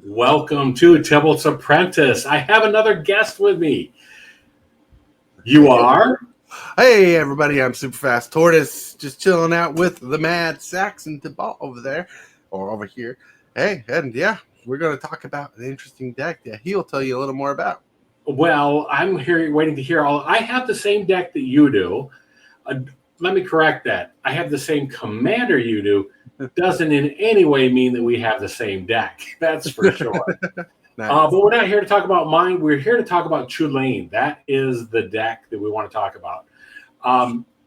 Welcome to Tybalt's Apprentice. I have another guest with me. You are? Hey everybody, I'm Super Fast Tortoise, just chilling out with the madsaxxon Tybalt over there, or over here. Hey, and yeah, we're going to talk about an interesting deck that he'll tell you a little more about. Well, I'm here waiting to hear all. I have the same deck that you do. Uh, Let me correct that. I have the same commander you do. Doesn't in any way mean that we have the same deck. That's for sure. Nice. But we're not here to talk about mine. We're here to talk about Chulane. That is the deck that we want to talk about.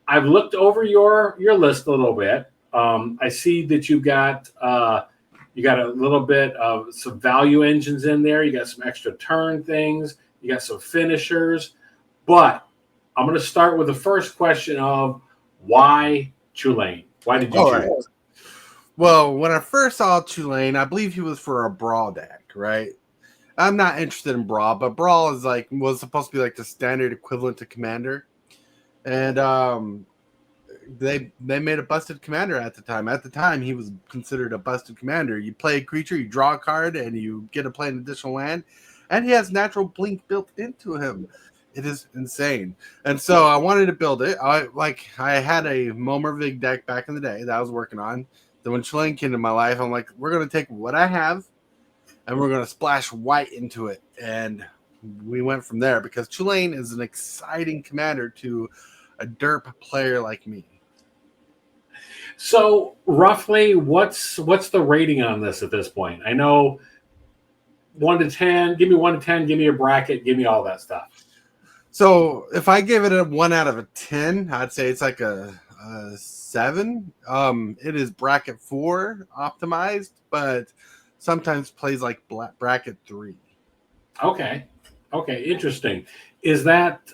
I've looked over your list a little bit. I see that you got a little bit of some value engines in there. You got some extra turn things. You got some finishers. But I'm going to start with the first question of why Chulane? Why did you All choose? right. Well, when I first saw Chulane, I believe he was for a Brawl deck, right? I'm not interested in Brawl, but Brawl was supposed to be like the standard equivalent to Commander. And they made a busted commander at the time. At the time, he was considered a busted commander. You play a creature, you draw a card, and you get to play an additional land, and he has natural blink built into him. It is insane. And so I wanted to build it. I had a Momorvig deck back in the day that I was working on. Then when Chulane came into my life, I'm like, we're gonna take what I have and we're gonna splash white into it. And we went from there because Chulane is an exciting commander to a derp player like me. So roughly, what's the rating on this at this point? I know 1 to 10. Give me 1 to 10. Give me a bracket. Give me all that stuff. So if I give it a 1 out of a 10, I'd say it's like a 7. It is bracket 4 optimized, but sometimes plays like bracket 3. Okay. Okay. Interesting. Is that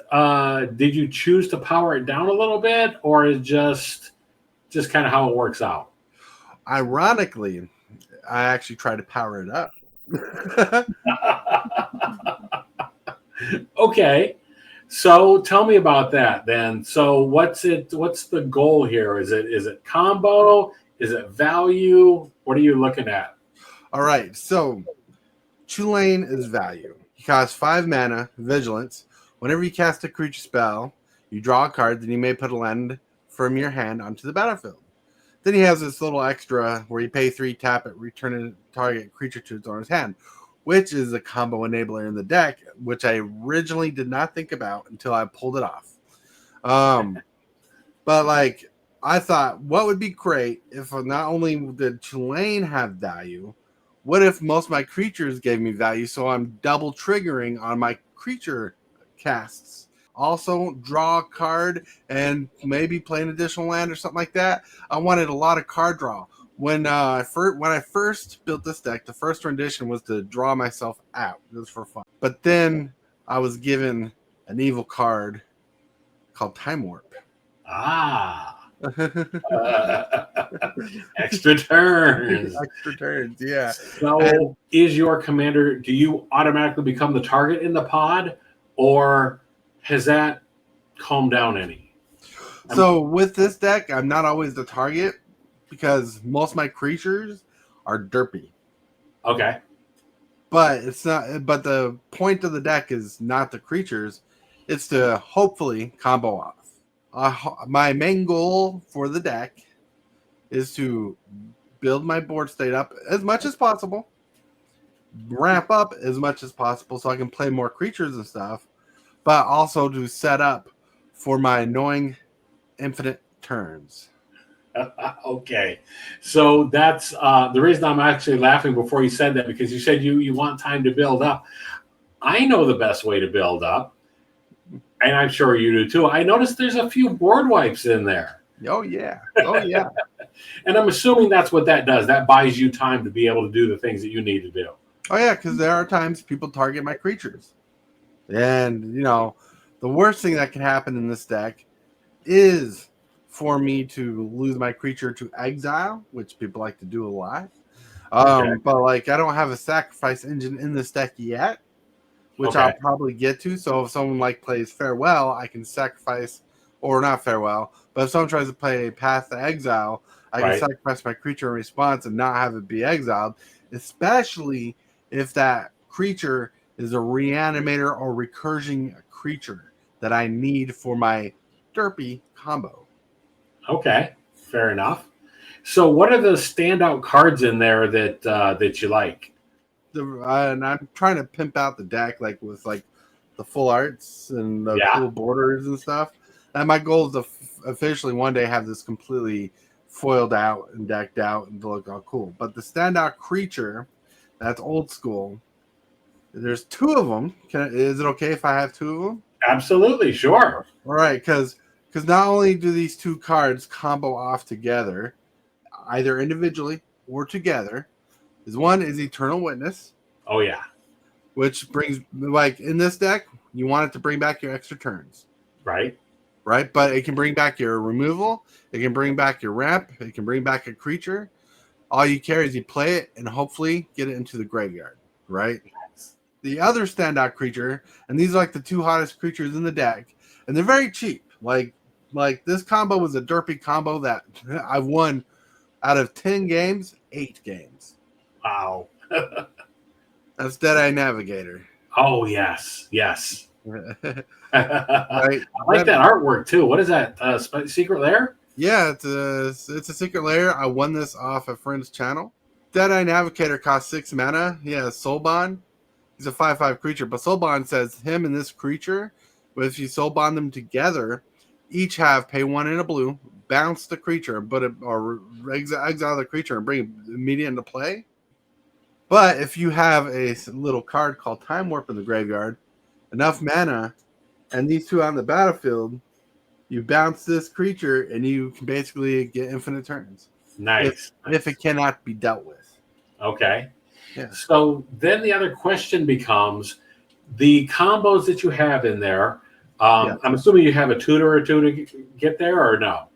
did you choose to power it down a little bit, or is just kind of how it works out? Ironically, I actually tried to power it up. Okay. So tell me about that then. So what's the goal here? Is it combo? Is it value? What are you looking at? All right, so Chulane is value. He costs 5 mana, vigilance. Whenever you cast a creature spell, you draw a card, then you may put a land from your hand onto the battlefield. Then he has this little extra where you pay 3, tap it, return a target creature to its owner's hand, which is a combo enabler in the deck, which I originally did not think about until I pulled it off. But like, I thought, what would be great if not only did Chulane have value, what if most of my creatures gave me value so I'm double triggering on my creature casts? Also, draw a card and maybe play an additional land or something like that. I wanted a lot of card draw. When I first built this deck, the first rendition was to draw myself out. It was for fun. But then I was given an evil card called Time Warp. Ah. Extra turns. Extra turns, yeah. So is your commander, do you automatically become the target in the pod, or has that calmed down any? So with this deck, I'm not always the target because most of my creatures are derpy. Okay. But it's not. But the point of the deck is not the creatures; it's to hopefully combo off. My main goal for the deck is to build my board state up as much as possible, ramp up as much as possible, so I can play more creatures and stuff. But also to set up for my annoying infinite turns. Okay. So that's the reason I'm actually laughing before you said that, because you said you want time to build up. I know the best way to build up, and I'm sure you do too. I noticed there's a few board wipes in there. Oh yeah. Oh yeah. And I'm assuming that's what that does. That buys you time to be able to do the things that you need to do. Oh yeah, because there are times people target my creatures. And the worst thing that can happen in this deck is for me to lose my creature to exile, which people like to do a lot. Okay. But like I don't have a sacrifice engine in this deck yet, which Okay. I'll probably get to. So if someone like plays farewell, I can sacrifice, or not farewell, but if someone tries to play Path to Exile, I can Right. sacrifice my creature in response and not have it be exiled, especially if that creature is a reanimator or recursion creature that I need for my derpy combo. Okay, fair enough. So, what are the standout cards in there that you like? And I'm trying to pimp out the deck like with like the full arts and the Yeah, cool borders and stuff. And my goal is to officially one day have this completely foiled out and decked out and to look all cool. But the standout creature, that's old school. There's two of them. Is it okay if I have two of them? absolutely, sure. All right, because not only do these two cards combo off together, either individually or together, is one is Eternal Witness, Oh yeah, which brings like in this deck, you want it to bring back your extra turns, right. right? But it can bring back your removal, it can bring back your ramp, it can bring back a creature. All you care is you play it and hopefully get it into the graveyard, right? The other standout creature, and these are like the two hottest creatures in the deck, and they're very cheap. Like this combo was a derpy combo that I've won out of 10 games, 8 games. Wow. That's Deadeye Navigator. Oh yes, yes. Right? I like that artwork too. What is that? Secret Lair? Yeah, it's a secret layer. I won this off a friend's channel. Deadeye Navigator costs 6 mana. He has Soul Bond. He's a 5/5 creature, but Soul Bond says him and this creature, but if you Soul Bond them together, each have pay 1 and a blue, bounce the creature, or exile the creature and bring it immediately into play. But if you have a little card called Time Warp in the graveyard, enough mana, and these two on the battlefield, you bounce this creature and you can basically get infinite turns. Nice. If it cannot be dealt with. Okay. Yeah. So then the other question becomes the combos that you have in there. I'm assuming you have a tutor or two to get there, or no?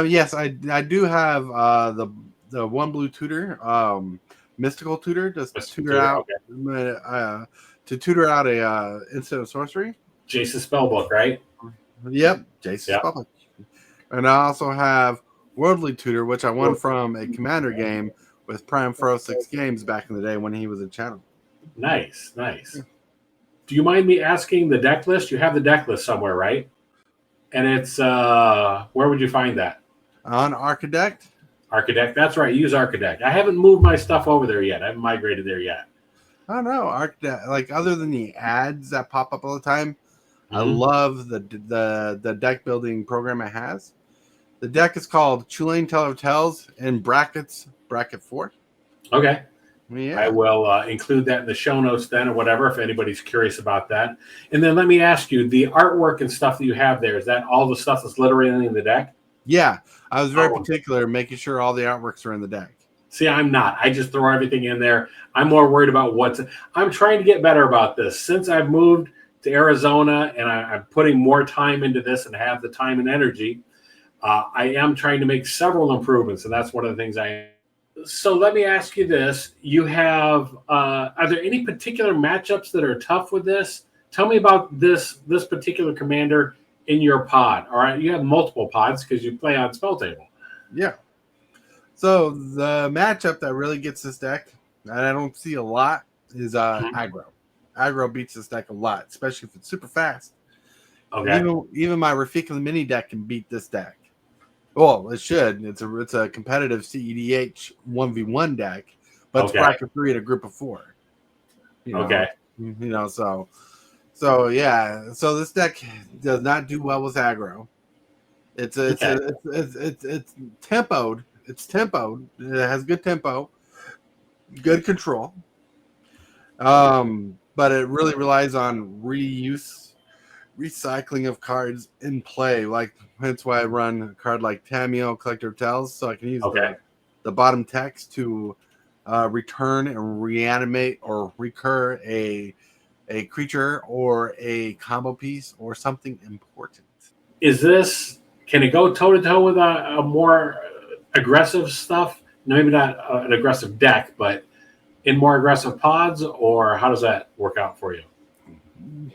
Yes, I do have the one blue tutor, mystical tutor, just tutor out to tutor out a instant of sorcery. Jace's spellbook, right? Yep, Jason's spellbook. And I also have worldly tutor, which I won from a commander game with Prime 406 Games back in the day when he was a channel. Nice, nice. Do you mind me asking the deck list? You have the deck list somewhere, right? And it's where would you find that? On Architect. Architect, that's right. Use Architect. I haven't moved my stuff over there yet. I haven't migrated there yet. I don't know, Architect. Like other than the ads that pop up all the time, I love the deck building program it has. The deck is called Chulane Teller of Tales in brackets, bracket 4. Okay. Yeah. I will include that in the show notes then or whatever if anybody's curious about that. And then let me ask you, the artwork and stuff that you have there, is that all the stuff that's literally in the deck? Yeah. I was very particular making sure all the artworks are in the deck. See, I'm not. I just throw everything in there. I'm more worried about I'm trying to get better about this. Since I've moved to Arizona and I'm putting more time into this and have the time and energy, I am trying to make several improvements, and that's one of the things So let me ask you this. You have, are there any particular matchups that are tough with this? Tell me about this particular commander in your pod. All right, you have multiple pods because you play on Spell Table. Yeah. So the matchup that really gets this deck, and I don't see a lot, is aggro. Aggro beats this deck a lot, especially if it's super fast. Okay. Even my Rafika mini deck can beat this deck. Well, it should. It's a competitive CEDH 1v1 deck, but it's bracket 3 at a group of 4. So yeah. So this deck does not do well with aggro. It's tempoed. It's tempoed. It has good tempo, good control. But it really relies on recycling of cards in play. Like that's why I run a card like Tamiyo, Collector of Tales, so I can use the bottom text to return and reanimate or recur a creature or a combo piece or something important. Can it go toe to toe with a more aggressive stuff? Maybe not an aggressive deck, but in more aggressive pods, or how does that work out for you?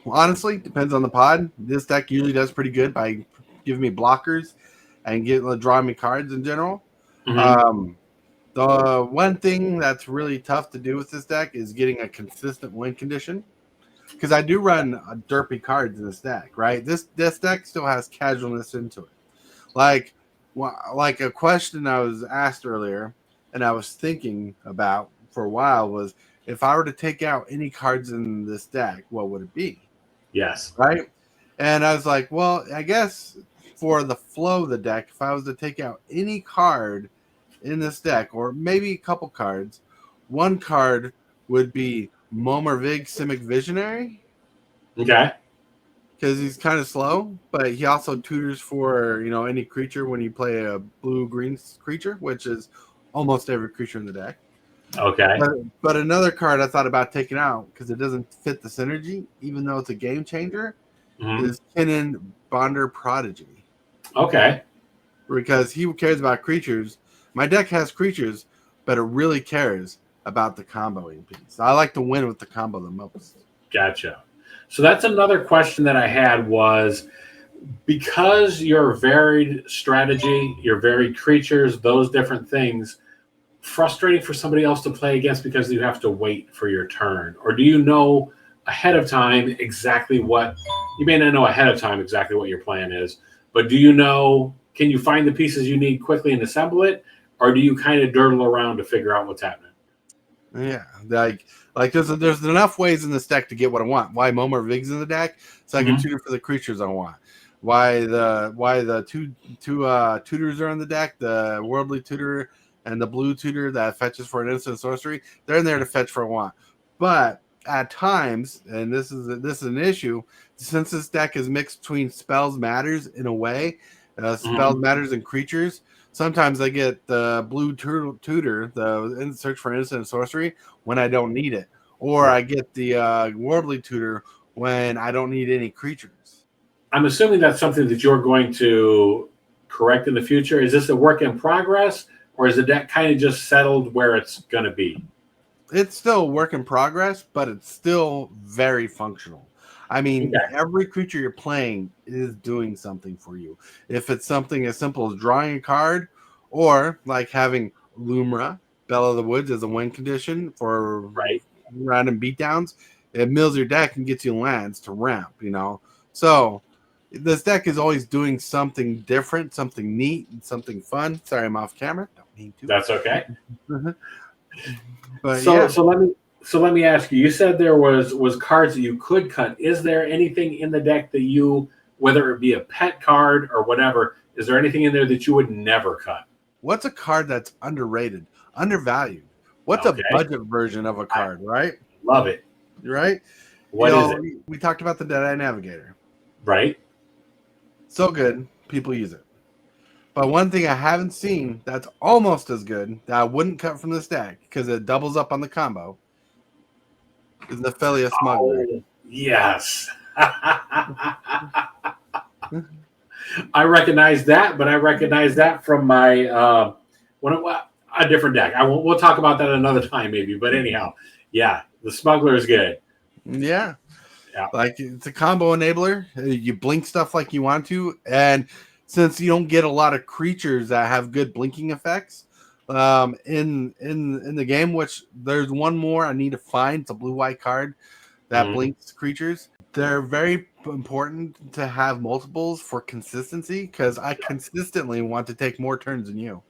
Honestly, depends on the pod. This deck usually does pretty good by giving me blockers and drawing me cards in general. The one thing that's really tough to do with this deck is getting a consistent win condition. Because I do run derpy cards in this deck, right? This deck still has casualness into it. Like, like a question I was asked earlier, and I was thinking about for a while was if I were to take out any cards in this deck, what would it be? Yes. Right? And I was like, well, I guess for the flow of the deck, if I was to take out any card in this deck, or maybe a couple cards, one card would be Momervig Simic Visionary Okay. because he's kind of slow, but he also tutors for any creature when you play a blue-green creature, which is almost every creature in the deck. Okay. But another card I thought about taking out because it doesn't fit the synergy, even though it's a game changer, Hmm. is Kinnan Bonder Prodigy. Okay. Because he cares about creatures. My deck has creatures, but it really cares about the comboing piece. I like to win with the combo the most. Gotcha. So that's another question that I had was because your varied strategy, your varied creatures, those different things, frustrating for somebody else to play against because you have to wait for your turn? Or do you know ahead of time exactly what you may not know ahead of time exactly what your plan is, but do you know, can you find the pieces you need quickly and assemble it? Or do you kind of dirtle around to figure out what's happening? Yeah, like there's enough ways in this deck to get what I want. Why Momar Vig's in the deck, so I can Mm-hmm. tutor for the creatures I want. Why the two tutors are in the deck, the worldly tutor and the blue tutor that fetches for an instant sorcery. They're in there to fetch for what I want. But at times, and this is an issue, since this deck is mixed between spells matters in a way, spells Mm-hmm. matters and creatures. Sometimes I get the blue tutor, the search for instant sorcery when I don't need it, or I Right. get the worldly tutor when I don't need any creatures. I'm assuming that's something that you're going to correct in the future. Is this a work in progress, or is the deck kind of just settled where it's going to be? It's still a work in progress, but it's still very functional. I mean, Okay. every creature you're playing is doing something for you. If it's something as simple as drawing a card, or like having Lumra, Belle of the Woods, as a win condition for Right. random beatdowns, it mills your deck and gets you lands to ramp. So this deck is always doing something different, something neat, and something fun. Sorry, I'm off camera. Don't need to. That's okay. But So yeah. so let me ask you. You said there was cards that you could cut. Is there anything in the deck that you, whether it be a pet card or whatever, is there anything in there that you would never cut? What's a card that's underrated, undervalued? What's a Okay. budget version of a I card, right? love it. Right? What is it? We talked about the Deadeye Navigator. Right? So good, people use it. But one thing I haven't seen that's almost as good that I wouldn't cut from this deck because it doubles up on the combo is the Nephelia Smuggler. Oh, yes. I recognize that, but I recognize that from my a different deck. We'll talk about that another time, maybe. But anyhow, yeah, the smuggler is good. Yeah. Yeah. Like it's a combo enabler. You blink stuff like you want to, and since you don't get a lot of creatures that have good blinking effects in the game, which there's one more I need to find. It's a blue-white card that Mhm. blinks creatures. They're very important to have multiples for consistency because I consistently want to take more turns than you.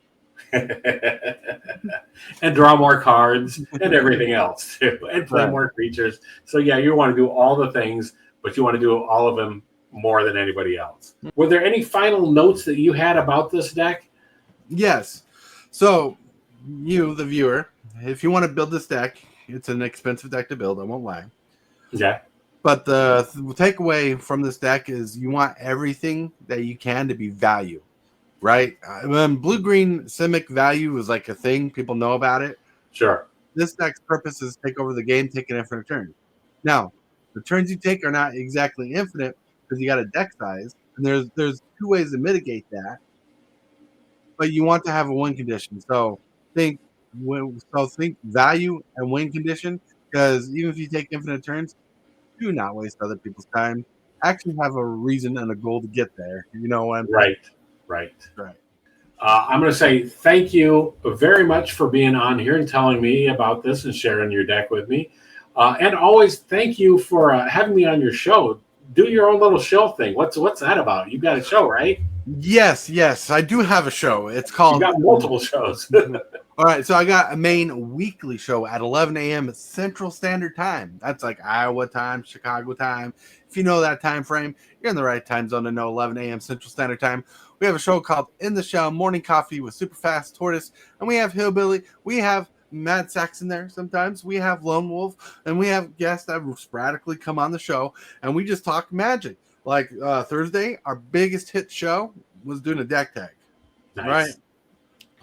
And draw more cards and everything else too, and play Right. more creatures. So yeah, you want to do all the things, but you want to do all of them more than anybody else. Were there any final notes that you had about this deck? Yes. So you, the viewer, if you want to build this deck, it's an expensive deck to build. I won't lie. Yeah. But the takeaway from this deck is you want everything that you can to be value, right? When blue green Simic value is like a thing, people know about it. Sure. This deck's purpose is to take over the game, take an infinite turn. Now, the turns you take are not exactly infinite because you got a deck size, and there's two ways to mitigate that. But you want to have a win condition. So think think value and win condition because even if you take infinite turns, do not waste other people's time. Actually have a reason and a goal to get there. You know what I'm saying? Right. Right. Right. I'm going to say thank you very much for being on here and telling me about this and sharing your deck with me. And always thank you for having me on your show. Do your own little show thing. What's that about? You got a show, right? Yes, I do have a show. It's called. You got multiple shows. All right, so I got a main weekly show at 11 a.m. Central Standard Time. That's like Iowa time, Chicago time. If you know that time frame, you're in the right time zone to know 11 a.m. Central Standard Time. We have a show called In the Shell Morning Coffee with Superfast Tortoise, and we have Hillbilly. We have madsaxxon there sometimes. We have Lone Wolf, and we have guests that sporadically come on the show, and we just talk magic. Like Thursday, our biggest hit show was doing a deck tag. Nice. Right?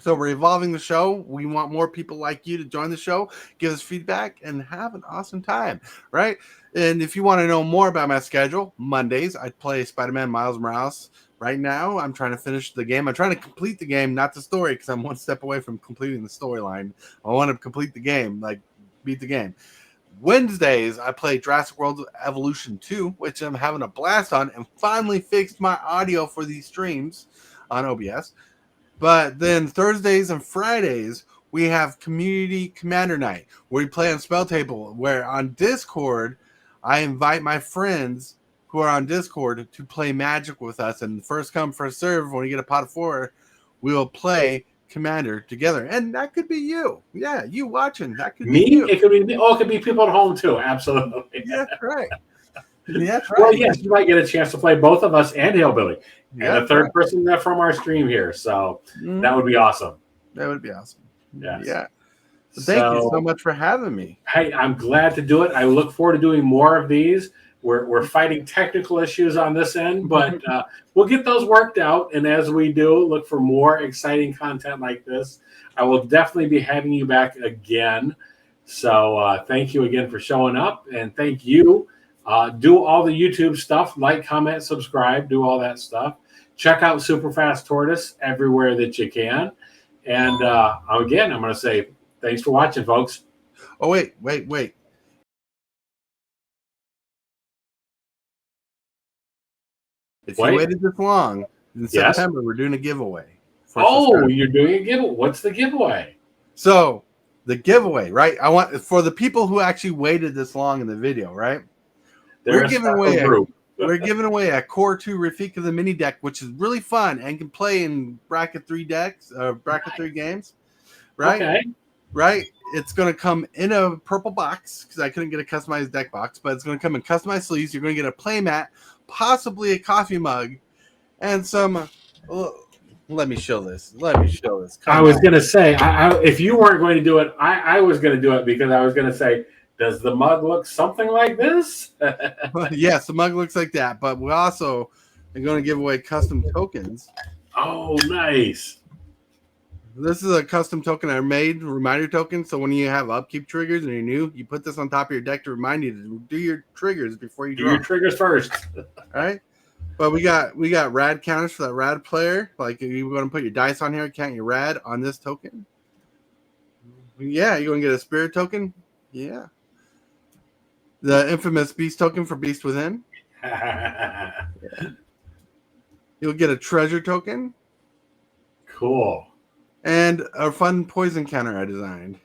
So we're evolving the show. We want more people like you to join the show, give us feedback, and have an awesome time, right? And if you want to know more about my schedule, Mondays, I play Spider-Man Miles Morales. Right now, I'm trying to finish the game. I'm trying to complete the game, not the story, because I'm one step away from completing the storyline. I want to complete the game, like beat the game. Wednesdays, I play Jurassic World Evolution 2, which I'm having a blast on, and finally fixed my audio for these streams on OBS. But then Thursdays and Fridays, we have Community Commander Night, where we play on Spell Table, where on Discord, I invite my friends who are on Discord to play Magic with us. And first come, first serve, when we get a pot of 4, we will play Commander together. And that could be you. Yeah, you watching. That could Me? be you. It could be me. Oh, it could be people at home too. Absolutely. Yeah, right. Yeah, right. Well, yes, you might get a chance to play both of us and Hillbilly. Yeah, and a third person from our stream here. So that would be awesome. That would be awesome. Yes. Yeah. So thank you so much for having me. Hey, I'm glad to do it. I look forward to doing more of these. We're fighting technical issues on this end, but we'll get those worked out. And as we do, look for more exciting content like this. I will definitely be having you back again. So thank you again for showing up. And thank you. Do all the YouTube stuff, like, comment, subscribe, do all that stuff. Check out Superfast Tortoise everywhere that you can. And again, I'm going to say thanks for watching, folks. Oh, wait. If you waited this long, in September, we're doing a giveaway. You're doing a giveaway. What's the giveaway? So the giveaway, right? I want for the people who actually waited this long in the video, right? We're giving away a Core 2 Rafika the mini deck, which is really fun and can play in bracket 3 decks, bracket 3 games, right? Okay. Right? It's going to come in a purple box because I couldn't get a customized deck box, but it's going to come in customized sleeves. You're going to get a play mat, possibly a coffee mug, and some. Let me show this. I was going to say, if you weren't going to do it, I was going to do it because I was going to say, does the mug look something like this? Yes, the mug looks like that, but we also are going to give away custom tokens. Oh, nice. This is a custom token I made, reminder token. So when you have upkeep triggers and you're new, you put this on top of your deck to remind you to do your triggers before you do your triggers first. All right. But we got rad counters for that rad player. Like you're going to put your dice on here, count your rad on this token. Yeah, you're going to get a spirit token. Yeah. The infamous beast token for Beast Within. Yeah. You'll get a treasure token. Cool. And a fun poison counter I designed.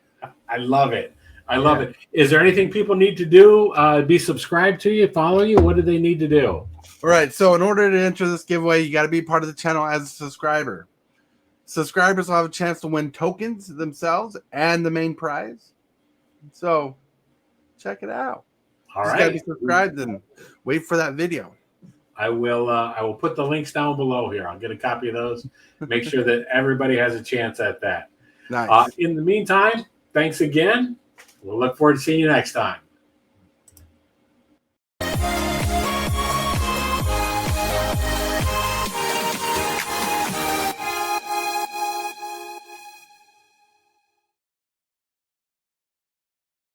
I love it. I love it. Is there anything people need to do? Be subscribed to you, follow you? What do they need to do? All right. So in order to enter this giveaway, you got to be part of the channel as a subscriber. Subscribers will have a chance to win tokens themselves and the main prize. So check it out. All right. Got to be subscribed and wait for that video. I will put the links down below here. I'll get a copy of those. Make sure that everybody has a chance at that. Nice. In the meantime, thanks again. We'll look forward to seeing you next time.